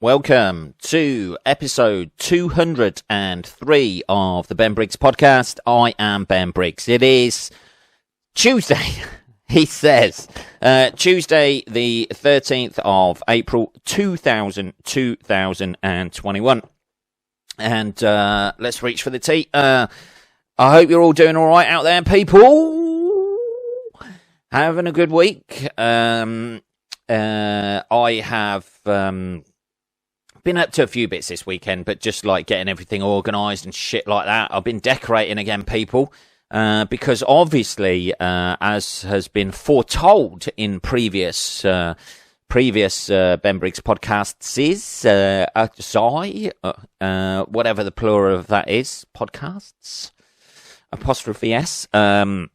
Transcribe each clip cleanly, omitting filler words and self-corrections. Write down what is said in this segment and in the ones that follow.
Welcome to episode 203 of the Ben Briggs podcast. I am Ben Briggs. It is Tuesday, he says. Tuesday, the 13th of April, 2021. And let's reach for the tea. I hope you're all doing all right out there, people. Having a good week. I have... been up to a few bits this weekend, but just like getting everything organised and shit like that. I've been decorating again, people, because obviously, as has been foretold in previous Ben Briggs podcasts, whatever the plural of that is, podcasts, apostrophe S. Briggs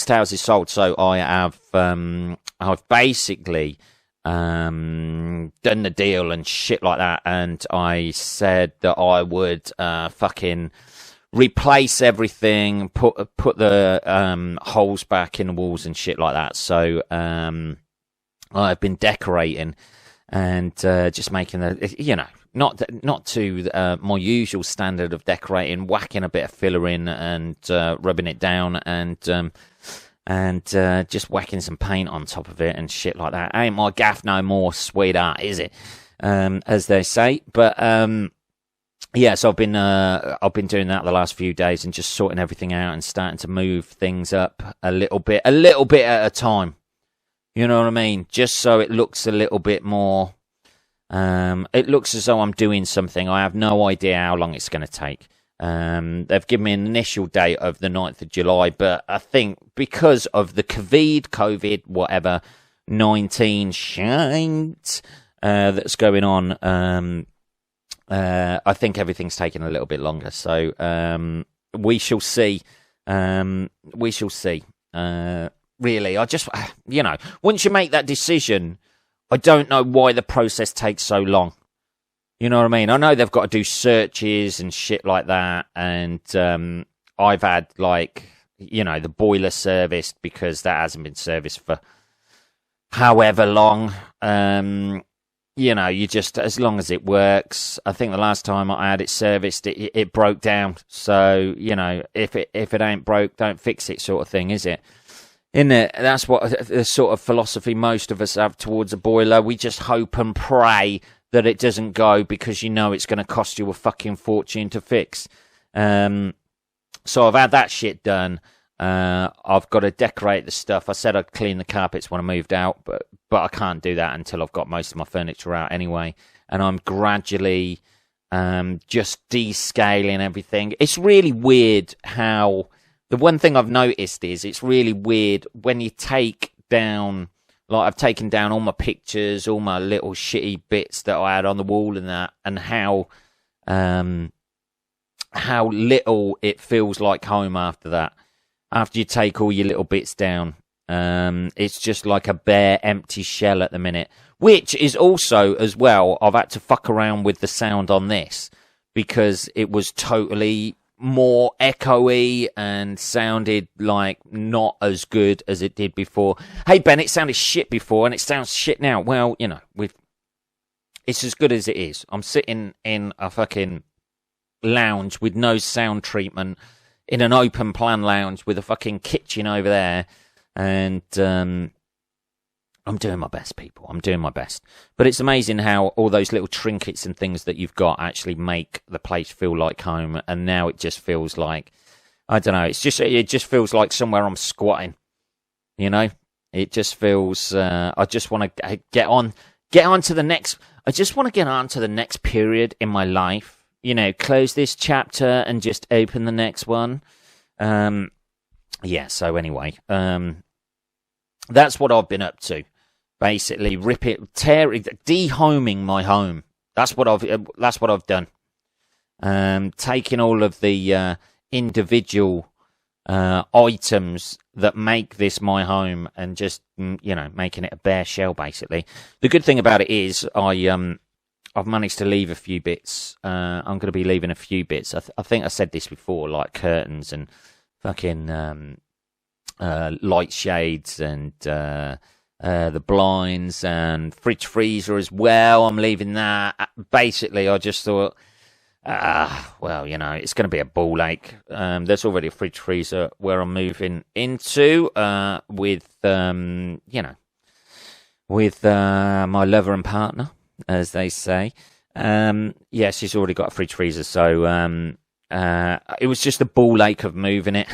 Towers is sold, so I have I've basically done the deal and shit like that, and I said that I would fucking replace everything, put the holes back in the walls and shit like that. So I've been decorating and just making not to my usual standard of decorating, whacking a bit of filler in and rubbing it down and just whacking some paint on top of it and shit like that. Ain't my gaff no more, sweetheart, is it? As they say. But yeah, so I've been doing that the last few days and just sorting everything out and starting to move things up a little bit at a time. You know what I mean? Just so it looks a little bit more. It looks as though I'm doing something. I have no idea how long it's going to take. They've given me an initial date of the 9th of July, but I think because of the COVID, whatever, 19 shite that's going on, I think everything's taking a little bit longer. So we shall see. Really, I just, once you make that decision, I don't know why the process takes so long. You know what I mean? I know they've got to do searches and shit like that, and I've had, the boiler serviced because that hasn't been serviced for however long. You just, as long as it works. I think the last time I had it serviced, it broke down. So, if it ain't broke, don't fix it sort of thing, is it? Isn't it? That's what the sort of philosophy most of us have towards a boiler. We just hope and pray that it doesn't go because it's going to cost you a fucking fortune to fix. So I've had that shit done. I've got to decorate the stuff. I said I'd clean the carpets when I moved out, but I can't do that until I've got most of my furniture out anyway. And I'm gradually just descaling everything. It's really weird how... The one thing I've noticed is it's really weird when you take down... Like, I've taken down all my pictures, all my little shitty bits that I had on the wall and that, and how little it feels like home after that. After you take all your little bits down, it's just like a bare, empty shell at the minute. Which is also, as well, I've had to fuck around with the sound on this, because it was totally more echoey and sounded like not as good as it did before. Hey Ben, it sounded shit before and it sounds shit now. Well, it's as good as it is. I'm sitting in a fucking lounge with no sound treatment in an open plan lounge with a fucking kitchen over there, and I'm doing my best, people. I'm doing my best. But it's amazing how all those little trinkets and things that you've got actually make the place feel like home. And now it just feels like, I don't know, it just feels like somewhere I'm squatting. It just feels, I just want to get on to the next, I just want to get on to the next period in my life. Close this chapter and just open the next one. Yeah, so anyway, that's what I've been up to. Basically, dehoming my home. That's what I've done. Taking all of the individual items that make this my home and just making it a bare shell. Basically, the good thing about it is I've managed to leave a few bits. I'm going to be leaving a few bits. I think I said this before, like curtains and fucking light shades and the blinds and fridge freezer as well. I'm leaving that. Basically, I just thought, well, you know, it's going to be a ball ache. There's already a fridge freezer where I'm moving into with, you know, with my lover and partner, as they say. Yeah, she's already got a fridge freezer, so it was just a ball ache of moving it.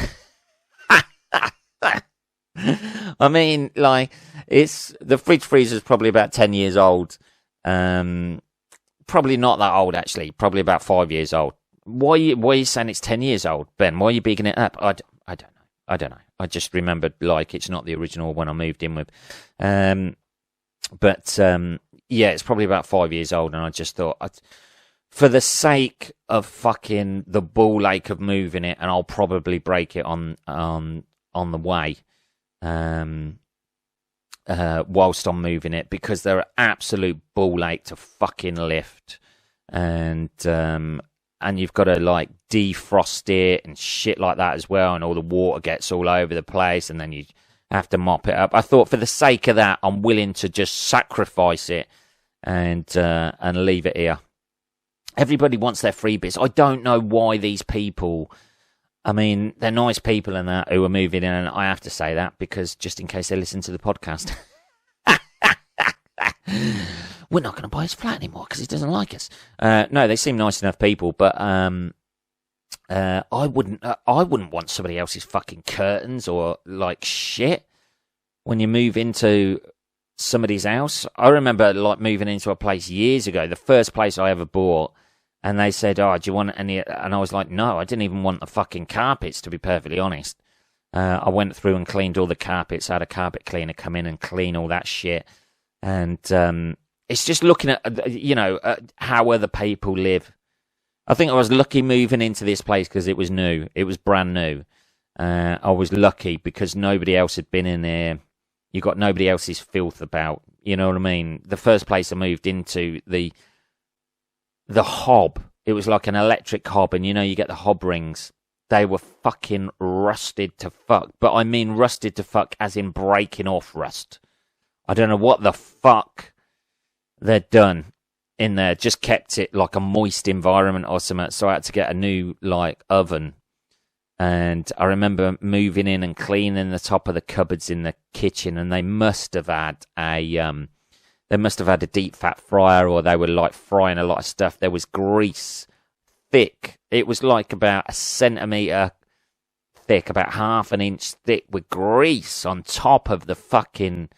I mean, like, the fridge freezer is probably about 10 years old. Probably not that old, actually. Probably about 5 years old. Why are you saying it's 10 years old, Ben? Why are you bigging it up? I don't know. I just remembered, like, it's not the original one I moved in with. But yeah, it's probably about 5 years old, and I just thought, for the sake of fucking the ball ache of moving it, and I'll probably break it on the way, whilst I'm moving it, because they're absolute ball ache to fucking lift, and you've got to like defrost it and shit like that as well, and all the water gets all over the place, and then you have to mop it up. I thought, for the sake of that, I'm willing to just sacrifice it and leave it here. Everybody wants their freebies. I don't know why these people. I mean, they're nice people and that who are moving in, and I have to say that because just in case they listen to the podcast, we're not going to buy his flat anymore because he doesn't like us. No, they seem nice enough people, but I wouldn't want somebody else's fucking curtains or like shit when you move into somebody's house. I remember like moving into a place years ago, the first place I ever bought. And they said, "Oh, do you want any?" And I was like, "No, I didn't even want the fucking carpets, to be perfectly honest." I went through and cleaned all the carpets. I had a carpet cleaner come in and clean all that shit. And it's just looking at, you know, how other people live. I think I was lucky moving into this place because it was new. It was brand new. I was lucky because nobody else had been in there. You got nobody else's filth about. You know what I mean? The first place I moved into, the hob, it was like an electric hob, and you know, you get the hob rings. They were fucking rusted to fuck. But I mean rusted to fuck as in breaking off rust. I don't know what the fuck they'd done in there. Just kept it like a moist environment or something. So I had to get a new like oven. And I remember moving in and cleaning the top of the cupboards in the kitchen, and they must have had a deep fat fryer, or they were like frying a lot of stuff. There was grease thick. It was like about a centimetre thick, about half an inch thick, with grease on top of the fucking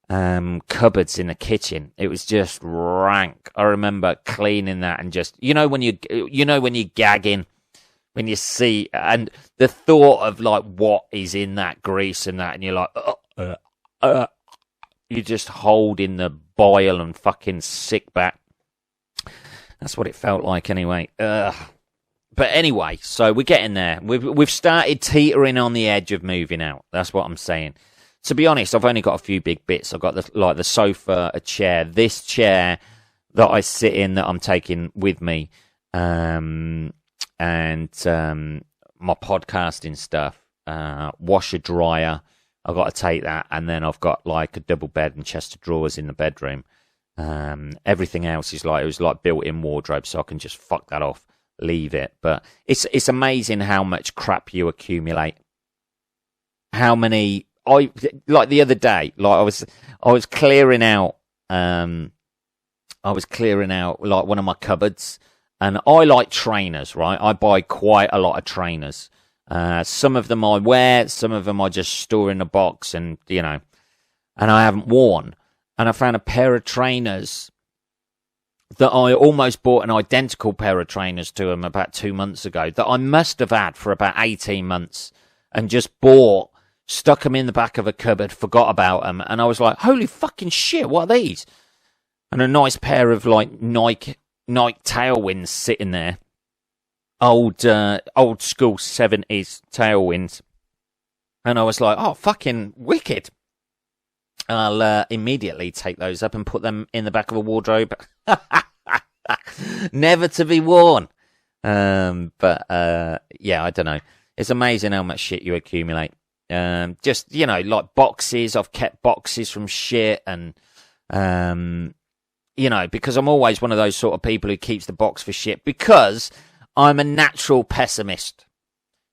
cupboards in the kitchen. It was just rank. I remember cleaning that and just, you know when you're gagging, when you see, and the thought of like what is in that grease and that, and you're like, you're just holding the boil and fucking sick back. That's what it felt like anyway. But anyway, so we're getting there. We've started teetering on the edge of moving out. That's what I'm saying. To be honest, I've only got a few big bits. I've got the sofa, a chair, this chair that I sit in that I'm taking with me, and my podcasting stuff, washer dryer. I've got to take that, and then I've got like a double bed and chest of drawers in the bedroom. Everything else is like, it was like built-in wardrobe, so I can just fuck that off, leave it. But it's amazing how much crap you accumulate. How many like the other day, like I was clearing out like one of my cupboards, and I like trainers, right? I buy quite a lot of trainers. Some of them I wear, some of them I just store in a box, and you know, and I haven't worn. And I found a pair of trainers that I almost bought an identical pair of trainers to them about 2 months ago that I must have had for about 18 months, and just bought, stuck them in the back of a cupboard, forgot about them, and I was like, holy fucking shit, what are these? And a nice pair of like Nike tailwinds sitting there. Old school 70s tailwinds. And I was like, oh, fucking wicked. I'll immediately take those up and put them in the back of a wardrobe. Never to be worn. But yeah, I don't know. It's amazing how much shit you accumulate. Just, like boxes. I've kept boxes from shit and, because I'm always one of those sort of people who keeps the box for shit because I'm a natural pessimist.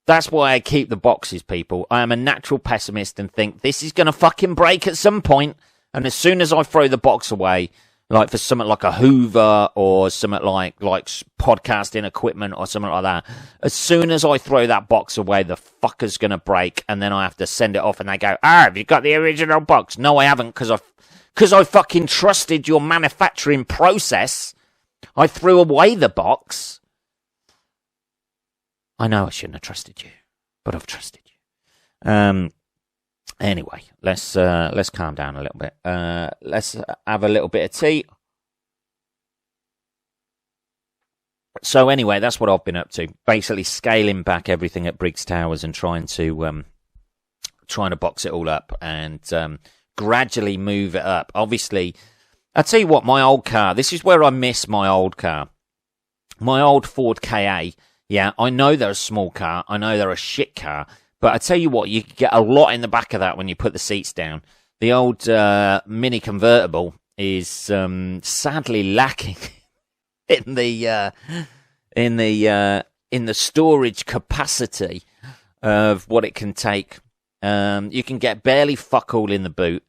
That's why I keep the boxes, people. I am a natural pessimist and think this is going to fucking break at some point. And as soon as I throw the box away, like for something like a Hoover or something like podcasting equipment or something like that, as soon as I throw that box away, the fucker's going to break. And then I have to send it off and they go, have you got the original box? No, I haven't because I fucking trusted your manufacturing process. I threw away the box. I know I shouldn't have trusted you, but I've trusted you. Anyway, let's calm down a little bit. Let's have a little bit of tea. So anyway, that's what I've been up to. Basically scaling back everything at Briggs Towers and trying to box it all up and gradually move it up. Obviously, I'll tell you what, my old car, this is where I miss my old car. My old Ford KA. Yeah, I know they're a small car. I know they're a shit car. But I tell you what, you can get a lot in the back of that when you put the seats down. The old Mini convertible is sadly lacking in the storage capacity of what it can take. You can get barely fuck all in the boot.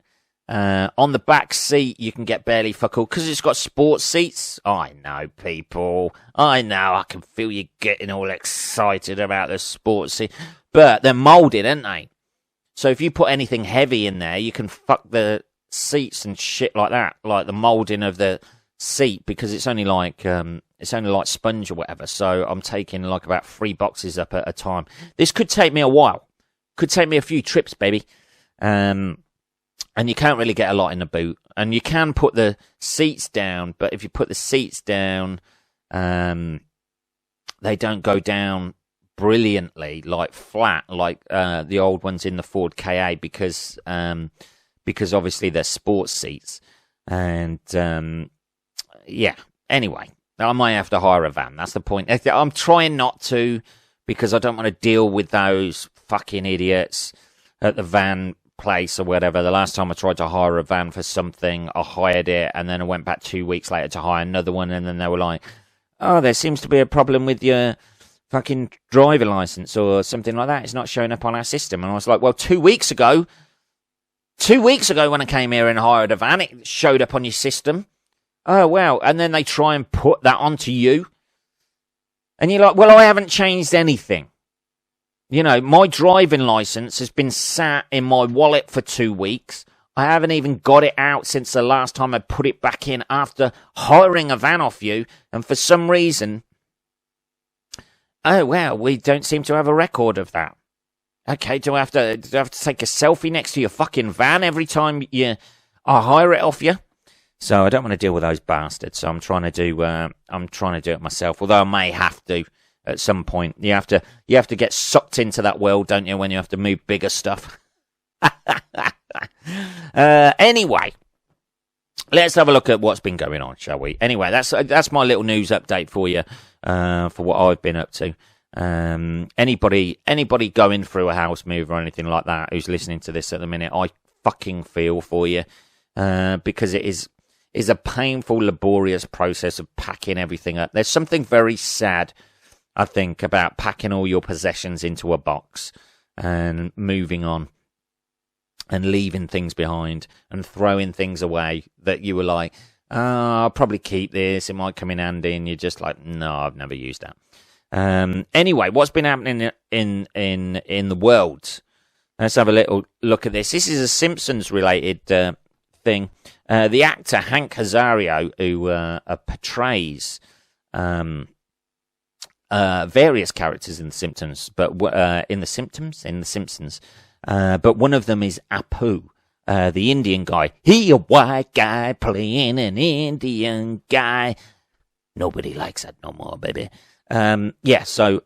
On the back seat, you can get barely fuck all because it's got sports seats. I know, people. I know. I can feel you getting all excited about the sports seat. But they're moulded, aren't they? So if you put anything heavy in there, you can fuck the seats and shit like that, like the moulding of the seat, because it's only like sponge or whatever. So I'm taking like about 3 boxes up at a time. This could take me a while. Could take me a few trips, baby. And you can't really get a lot in the boot. And you can put the seats down, but if you put the seats down, they don't go down brilliantly, like flat, like the old ones in the Ford KA, because obviously they're sports seats. And yeah, anyway, I might have to hire a van. That's the point. I'm trying not to, because I don't want to deal with those fucking idiots at the van place or whatever. The last time I tried to hire a van for something, I hired it, and then I went back 2 weeks later to hire another one, and then they were like, oh, there seems to be a problem with your fucking driver license or something like that. It's not showing up on our system. And I was like, well, 2 weeks ago when I came here and hired a van, it showed up on your system. Oh, wow. And then they try and put that onto you. And you're like, well, I haven't changed anything. My driving license has been sat in my wallet for 2 weeks. I haven't even got it out since the last time I put it back in after hiring a van off you. And for some reason, oh, well, we don't seem to have a record of that. Okay, do I have to take a selfie next to your fucking van every time I hire it off you? So I don't want to deal with those bastards. So I'm trying to do it myself. Although I may have to. At some point, you have to get sucked into that world, don't you? When you have to move bigger stuff. Anyway, let's have a look at what's been going on, shall we? Anyway, that's my little news update for you, for what I've been up to. Anybody going through a house move or anything like that who's listening to this at the minute, I fucking feel for you, because it is a painful, laborious process of packing everything up. There's something very sad, I think, about packing all your possessions into a box and moving on and leaving things behind and throwing things away that you were like, oh, I'll probably keep this, it might come in handy, and you're just like, no, I've never used that. Anyway, what's been happening in the world? Let's have a little look at this. This is a Simpsons related thing. The actor Hank Azaria, who portrays various characters in the Simpsons, but in the Simpsons, but one of them is Apu, the Indian guy. He a white guy playing an Indian guy. Nobody likes that no more, baby. So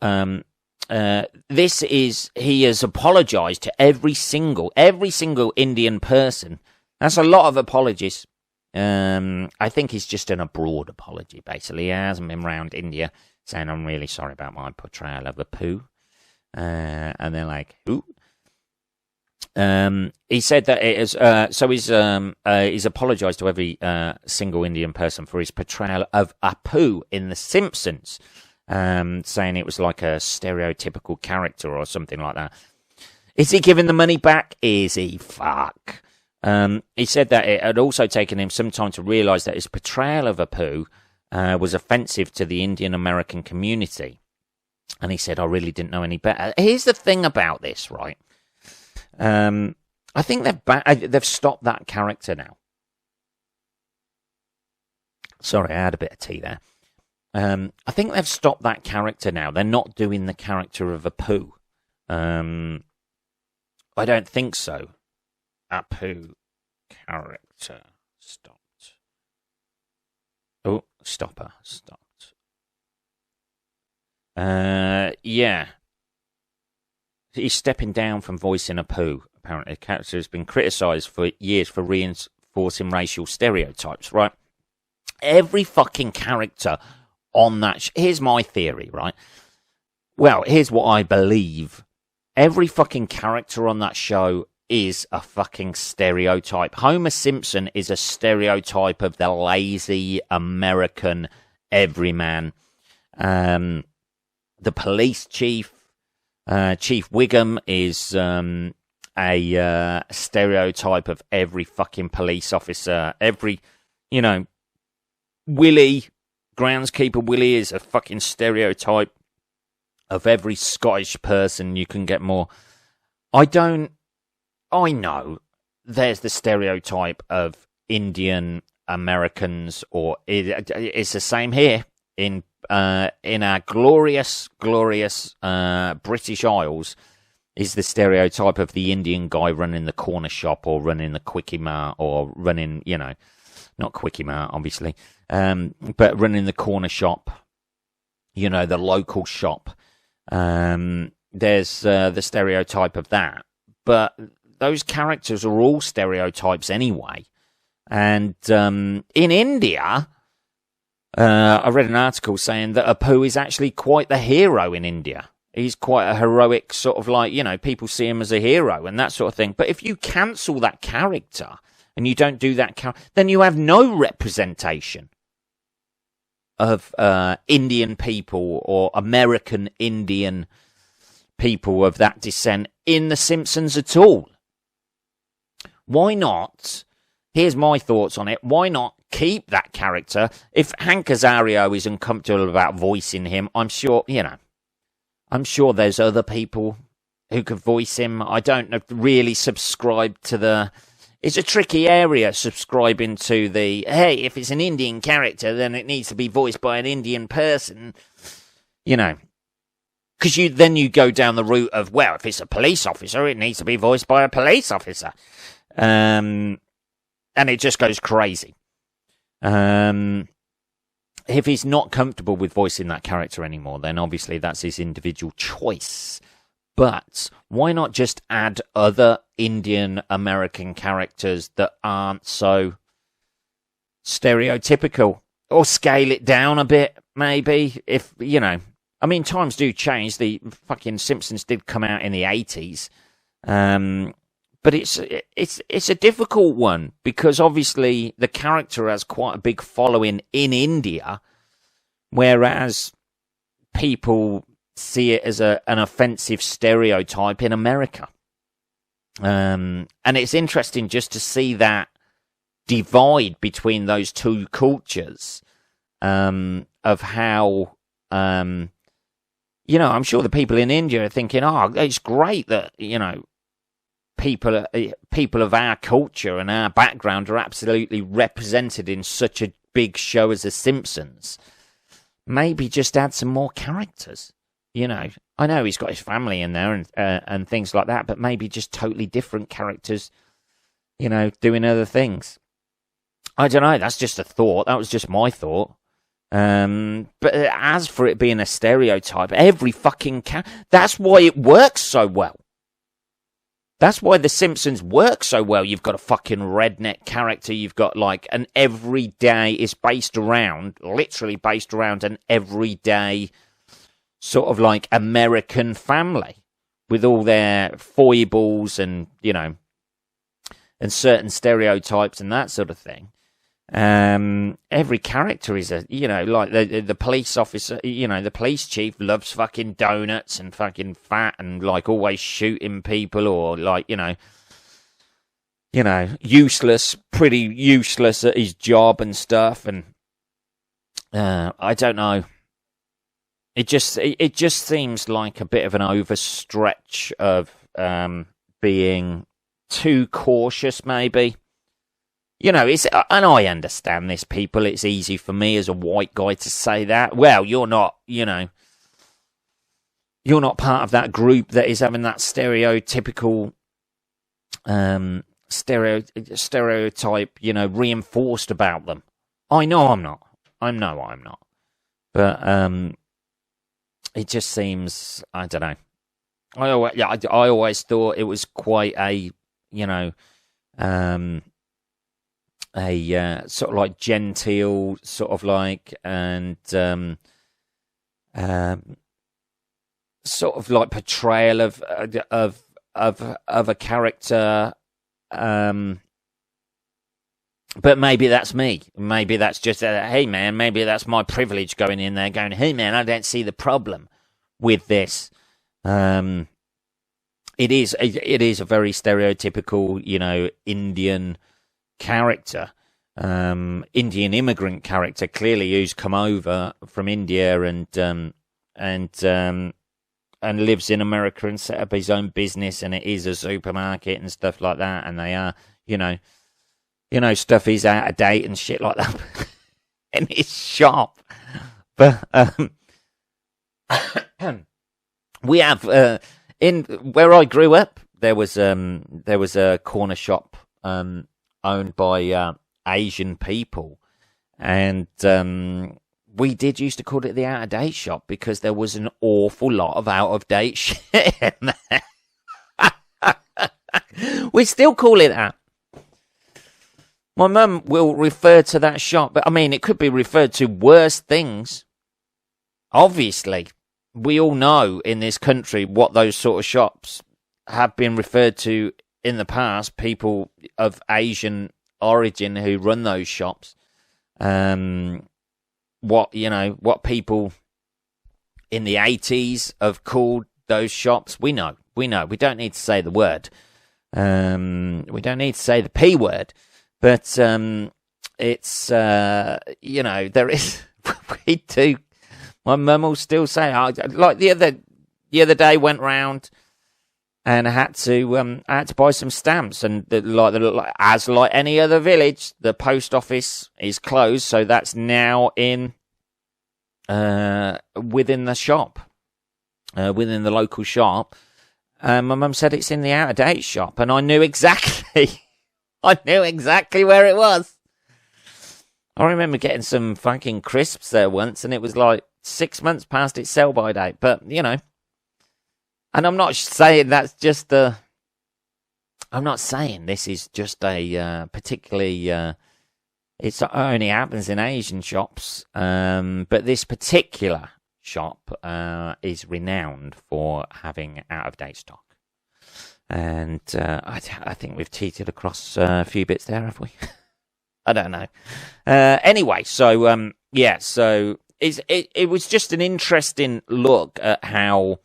he has apologized to every single Indian person. That's a lot of apologies. I think he's just done a broad apology, basically. He hasn't been around India saying, I'm really sorry about my portrayal of Apu. And they're like, who? He said that it is, so he's apologised to every single Indian person for his portrayal of Apu in The Simpsons, saying it was like a stereotypical character or something like that. Is he giving the money back? Is he? Fuck. He said that it had also taken him some time to realise that his portrayal of Apu was offensive to the Indian American community. And he said, I really didn't know any better. Here's the thing about this, right? I think they've stopped that character now. Sorry, I had a bit of tea there. I think they've stopped that character now. They're not doing the character of Apu. I don't think so. Apu character stopped. Oh, stopper stopped. Yeah. He's stepping down from voicing Apu, apparently. The character has been criticised for years for reinforcing racial stereotypes, right? Every fucking character on that... Here's my theory, right? Well, here's what I believe. Every fucking character on that show is a fucking stereotype. Homer Simpson is a stereotype of the lazy American everyman. The police chief, Chief Wiggum, is a stereotype of every fucking police officer. Every, Willie, groundskeeper Willie, is a fucking stereotype of every Scottish person. You can get more. I know there's the stereotype of Indian Americans, or it's the same here in our glorious British Isles. Is the stereotype of the Indian guy running the corner shop, or running the Quickie Mart, or running, not Quickie Mart, obviously, but running the corner shop, the local shop. There's the stereotype of that. But those characters are all stereotypes anyway. And in India, I read an article saying that Apu is actually quite the hero in India. He's quite a heroic sort of people see him as a hero and that sort of thing. But if you cancel that character and you don't do that, then you have no representation of Indian people or American Indian people of that descent in The Simpsons at all. Why not? Here's my thoughts on it. Why not keep that character? If Hank Azario is uncomfortable about voicing him, I'm sure there's other people who could voice him. I don't really subscribe to the... It's a tricky area, subscribing to the, hey, if it's an Indian character, then it needs to be voiced by an Indian person. Because then you go down the route of, well, if it's a police officer, it needs to be voiced by a police officer. And it just goes crazy. If he's not comfortable with voicing that character anymore, then obviously that's his individual choice. But why not just add other Indian American characters that aren't so stereotypical? Or scale it down a bit, maybe. If, times do change. The fucking Simpsons did come out in the 80s. But it's a difficult one, because obviously the character has quite a big following in India, whereas people see it as an offensive stereotype in America. And it's interesting just to see that divide between those two cultures, of how, I'm sure the people in India are thinking, oh, it's great that, people of our culture and our background are absolutely represented in such a big show as The Simpsons. Maybe just add some more characters. I know he's got his family in there and things like that, but maybe just totally different characters, doing other things. I don't know. That's just a thought. That was just my thought. But as for it being a stereotype, every fucking that's why it works so well. That's why The Simpsons work so well. You've got a fucking redneck character. You've got an everyday is literally based around an everyday sort of American family with all their foibles and, and certain stereotypes and that sort of thing. Every character is like the police officer, the police chief loves fucking donuts and fucking fat and like always shooting people, or like, pretty useless at his job and stuff. And I don't know. It just seems like a bit of an overstretch of being too cautious, maybe. And I understand this, people. It's easy for me as a white guy to say that. Well, you're not, you're not part of that group that is having that stereotypical stereotype, reinforced about them. I know I'm not. I'm not. But it just seems, I don't know. I always thought it was quite a, sort of like genteel, sort of like, and sort of like portrayal of a character. But maybe that's me. Maybe that's just hey man. Maybe that's my privilege going in there, going, hey man, I don't see the problem with this. It is a very stereotypical, Indian character, Indian immigrant character, clearly, who's come over from India and lives in America and set up his own business, and it is a supermarket and stuff like that, and they are, stuff is out of date and shit like that in his shop. But we have in where I grew up, there was a corner shop owned by Asian people, and we did used to call it the out of date shop because there was an awful lot of out of date shit in there. We still call it that. My mum will refer to that shop, but I mean, it could be referred to worse things. Obviously, we all know in this country what those sort of shops have been referred to in the past. People of Asian origin who run those shops. What people in the 80s have called those shops. We know. We don't need to say the word. We don't need to say the P word. But it's there is we do. My mum will still say, like the other day went round and I had to buy some stamps, and as like any other village, the post office is closed, so that's now in within the shop, within the local shop. My mum said it's in the out of date shop, and I knew exactly. I knew exactly where it was. I remember getting some fucking crisps there once, and it was like 6 months past its sell-by date. But, and I'm not saying that's just I'm not saying this is just a particularly... it only happens in Asian shops. But this particular shop is renowned for having out-of-date stock. And I think we've teetered across a few bits there, have we? I don't know. Anyway, so so it was just an interesting look at how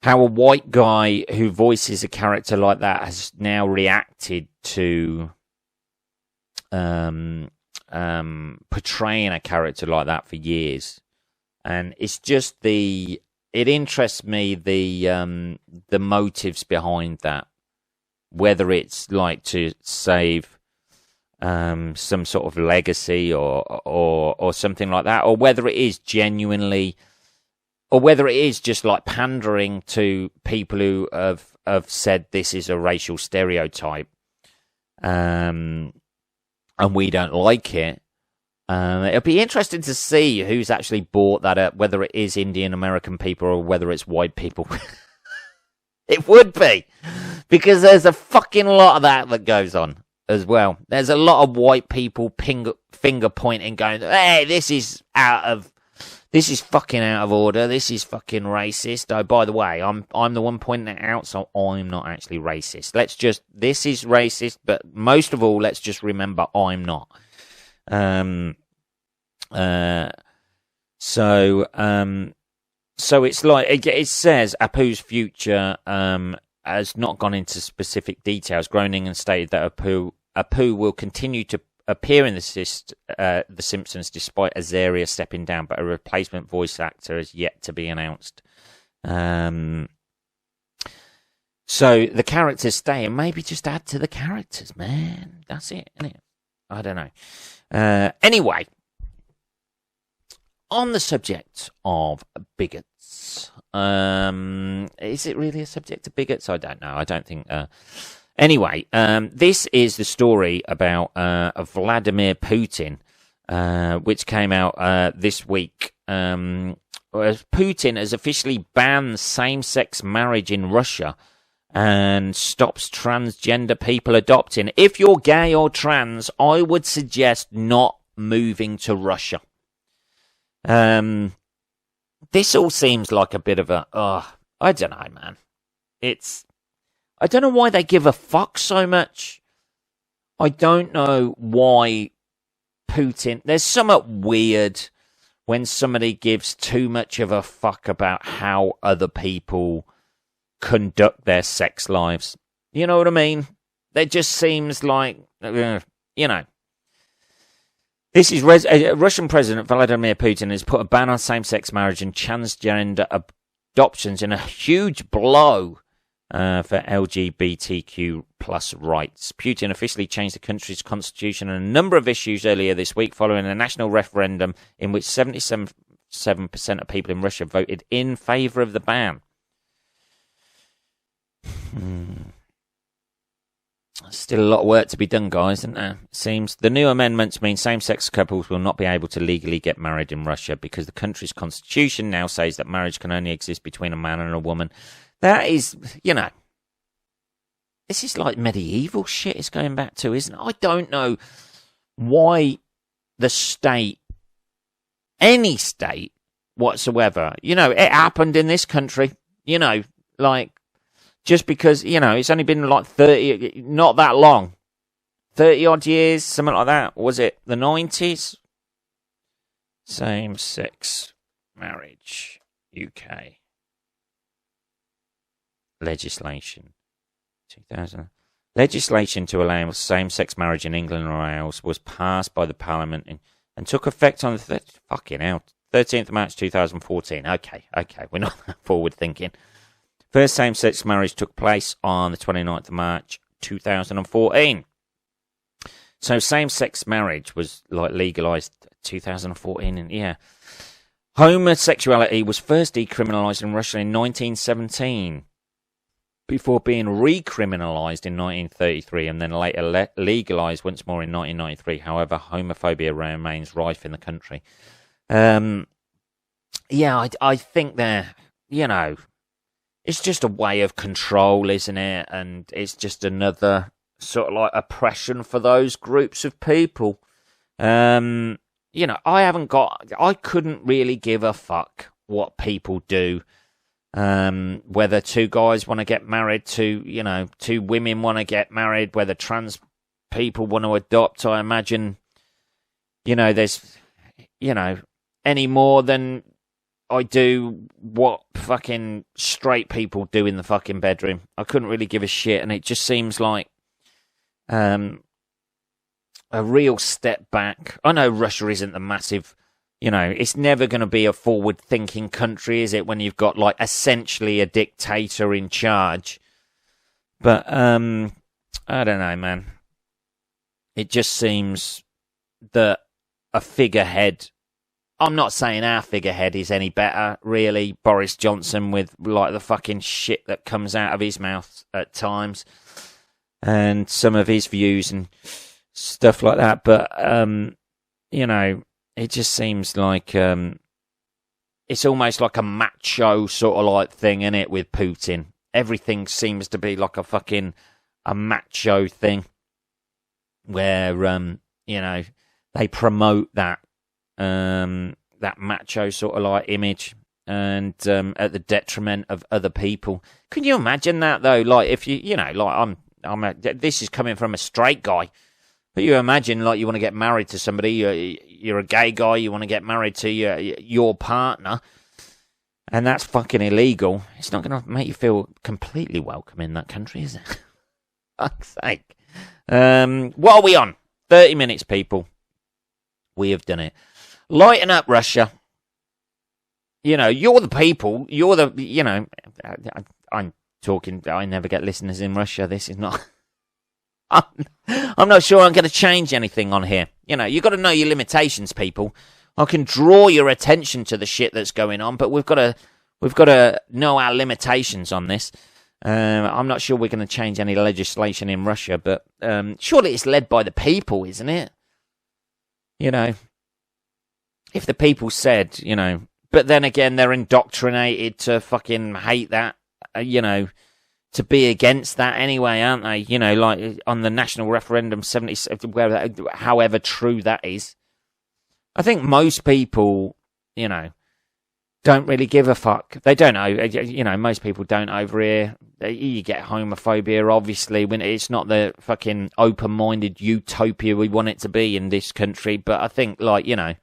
a white guy who voices a character like that has now reacted to portraying a character like that for years, and it's just it interests me the motives behind that, whether it's like to save some sort of legacy or something like that, or whether it is genuinely, or whether it is just like pandering to people who have said this is a racial stereotype, and we don't like it. It'll be interesting to see who's actually bought that up, whether it is Indian American people or whether it's white people. It would be, because there's a fucking lot of that goes on as well. There's a lot of white people finger pointing, going, "Hey, this is out of This is fucking out of order. This is fucking racist. Oh, by the way, I'm the one pointing it out, so I'm not actually racist. This is racist, but most of all, let's just remember I'm not. So it's like it says Apu's future has not gone into specific details. Groening and stated that Apu will continue to appear in the Simpsons despite Azaria stepping down, but a replacement voice actor is yet to be announced. So the characters stay, and maybe just add to the characters, man. That's it, isn't it? I don't know. Anyway, on the subject of bigots, is it really a subject of bigots? I don't know. I don't think. Anyway, this is the story about Vladimir Putin, which came out this week. Putin has officially banned same-sex marriage in Russia and stops transgender people adopting. If you're gay or trans, I would suggest not moving to Russia. This all seems like a bit of a, I don't know, man. I don't know why they give a fuck so much. I don't know why Putin, there's something weird when somebody gives too much of a fuck about how other people conduct their sex lives. You know what I mean? It just seems like, you know. This is Russian President Vladimir Putin has put a ban on same-sex marriage and transgender adoptions in a huge blow for LGBTQ plus rights. Putin officially changed the country's constitution on a number of issues earlier this week following a national referendum in which 77% of people in Russia voted in favour of the ban. Still a lot of work to be done, guys, isn't there? It seems the new amendments mean same-sex couples will not be able to legally get married in Russia because the country's constitution now says that marriage can only exist between a man and a woman. That is, you know, this is like medieval shit it's going back to, isn't it? I don't know why the state, any state whatsoever, you know, it happened in this country, you know, like, just because, you know, it's only been like 30, not that long, 30 odd years, something like that. Was it the 90s? Same-sex marriage, UK. Legislation. 2000. Legislation to allow same-sex marriage in England and Wales was passed by the Parliament and took effect on the 13th of March 2014. Okay, we're not that forward thinking. First same-sex marriage took place on the 29th of March 2014. So same-sex marriage was like legalised 2014, and yeah. Homosexuality was first decriminalised in Russia in 1917, before being recriminalised in 1933 and then later legalised once more in 1993. However, homophobia remains rife in the country. I think they're, you know, it's just a way of control, isn't it? And it's just another sort of like oppression for those groups of people. You know, I couldn't really give a fuck what people do. Whether two guys want to get married, two women want to get married, whether trans people want to adopt, I imagine, you know, there's, you know, any more than I do what fucking straight people do in the fucking bedroom. I couldn't really give a shit, and it just seems like a real step back. I know Russia isn't the massive, you know, it's never going to be a forward-thinking country, is it, when you've got, like, essentially a dictator in charge? But, I don't know, man. It just seems that a figurehead, I'm not saying our figurehead is any better, really, Boris Johnson, with, like, the fucking shit that comes out of his mouth at times, and some of his views and stuff like that, but, you know, it just seems like it's almost like a macho sort of like thing, innit, with Putin. Everything seems to be like a macho thing where, you know, they promote that. that macho sort of like image, and at the detriment of other people. Can you imagine that though? Like if you know, like this is coming from a straight guy, but you imagine like you want to get married to somebody, you're a gay guy, you want to get married to your partner, and that's fucking illegal. It's not going to make you feel completely welcome in that country, is it? Fuck's sake. What are we on? 30 minutes, people. We have done it. Lighten up, Russia. You know, you're the people. You're the, you know, I'm talking, I never get listeners in Russia. This is not, I'm not sure I'm going to change anything on here. You know, you've got to know your limitations, people. I can draw your attention to the shit that's going on, but we've got to know our limitations on this. I'm not sure we're going to change any legislation in Russia, but surely it's led by the people, isn't it? You know, if the people said, you know, but then again, they're indoctrinated to fucking hate that, you know, to be against that anyway, aren't they? You know, like on the national referendum, however true that is. I think most people, you know, don't really give a fuck. They don't know. You know, most people don't over here. You get homophobia, obviously, when it's not the fucking open-minded utopia we want it to be in this country. But I think, like, you know,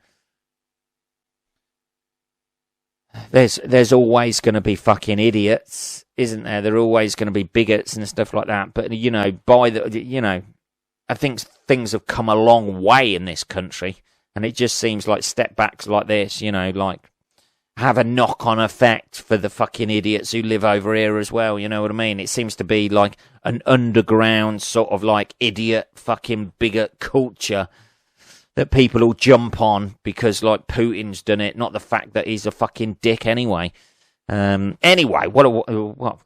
there's always going to be fucking idiots, isn't there? There are always going to be bigots and stuff like that. But, you know, I think things have come a long way in this country. And it just seems like step backs like this, you know, like, have a knock-on effect for the fucking idiots who live over here as well, you know what I mean? It seems to be like an underground sort of like idiot fucking bigot culture that people will jump on because like Putin's done it, not the fact that he's a fucking dick anyway. Anyway, what a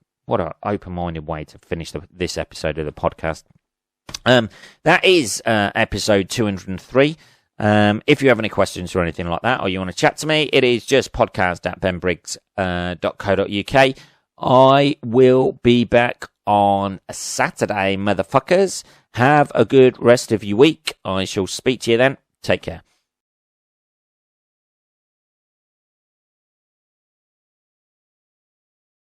open-minded way to finish this episode of the podcast. That is episode 203. If you have any questions or anything like that, or you want to chat to me, it is just podcast@benbriggs.co.uk. I will be back on a Saturday, motherfuckers. Have a good rest of your week. I shall speak to you then. Take care.